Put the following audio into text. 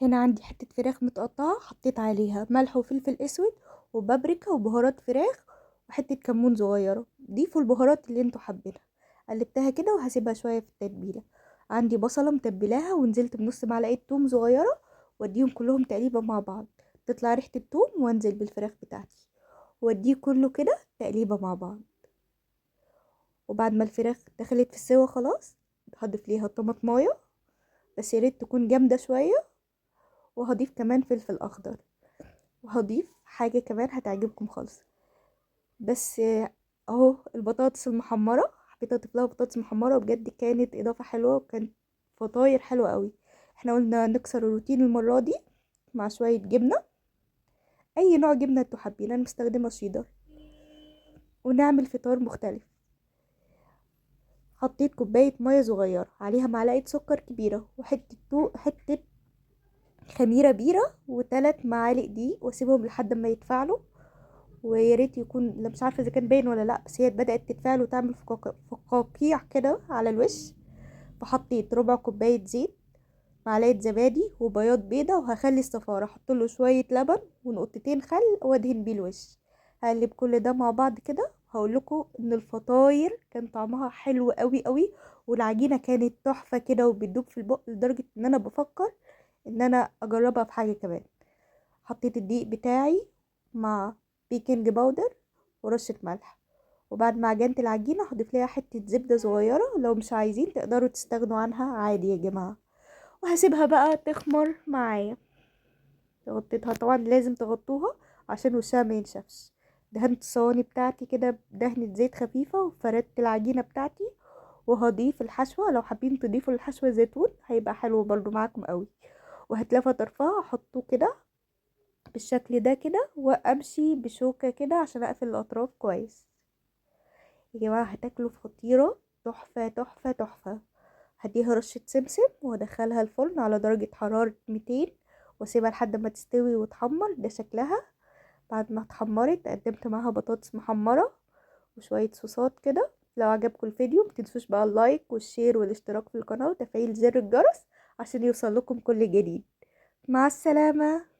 هنا عندي حتة فراخ متقطعة، حطيت عليها ملح وفلفل اسود وبابريكا وبهارات فراخ وحتة كمون صغيرة. ضيفوا البهارات اللي انتوا حابينها. قلبتها كده وهسيبها شوية في التتبيلة. عندي بصلة متبلاها ونزلت بنص معلقة توم صغيرة واديهم كلهم تقليبة مع بعض. تطلع ريحة التوم وانزل بالفراخ بتاعتي واديه كله كده تقليبة مع بعض. وبعد ما الفراخ دخلت في السوا خلاص هضيف ليها طماطمايه، بس ياريت تكون جامدة شوية. وهضيف كمان فلفل اخضر، وهضيف حاجة كمان هتعجبكم خالص. بس اهو البطاطس المحمرة حبيت اضيف لها بطاطس محمرة، وبجد كانت اضافة حلوة وكانت فطاير حلوة قوي. احنا قلنا نكسر الروتين المرة دي مع شوية جبنة، اي نوع جبنة انتوا حابين، انا مستخدمة شيدر، ونعمل فطار مختلف. حطيت كوباية مية صغيرة عليها معلقة سكر كبيرة وحتة حتة خميرة بيرة و3 معالق دقيق، واسيبهم لحد ما يتفاعلوا. ويا ريت يكون، لا مش عارفه اذا كان باين ولا لا، بس هي بدات تتفاعل وتعمل فقاقيع كده على الوش. فحطيت ربع كوبايه زيت، معلقه زبادي وبياض بيضه، وهخلي الصفار احط له شويه لبن ونقطتين خل وادهن بيه الوش. هقلب كل ده مع بعض كده. هقول لكم ان الفطاير كان طعمها حلو قوي قوي، والعجينه كانت تحفه كده وبتدوب في البق، لدرجه ان انا بفكر ان انا اجربها في حاجه كمان. حطيت الدقيق بتاعي مع بيكنج باودر ورشة ملح. وبعد ما عجنت العجينة هضيف ليها حتة زبدة صغيرة، لو مش عايزين تقدروا تستغنوا عنها عادي يا جماعة. وهسيبها بقى تخمر معايا. غطيتها، طبعا لازم تغطوها عشان وشها ما ينشفش. دهنت الصواني بتاعتي كده بدهنة زيت خفيفة وفردت العجينة بتاعتي. وهضيف الحشوة، لو حابين تضيفوا الحشوة زيتون هيبقى حلو برضو معاكم قوي. وهتلفى طرفها احطه كده بالشكل ده كده، وامشي بشوكة كده عشان اقفل الاطراف كويس. يا جماعة هتاكلوا فطيرة تحفة تحفة تحفة. هديها رشة سمسم وادخلها الفرن على درجة حرارة 200، واسيبها لحد ما تستوي وتحمر. ده شكلها بعد ما اتحمرت. قدمت معاها بطاطس محمرة وشوية صوصات كده. لو عجبكم الفيديو متنسوش بقى اللايك والشير والاشتراك في القناة وتفعيل زر الجرس عشان يوصل لكم كل جديد. مع السلامة.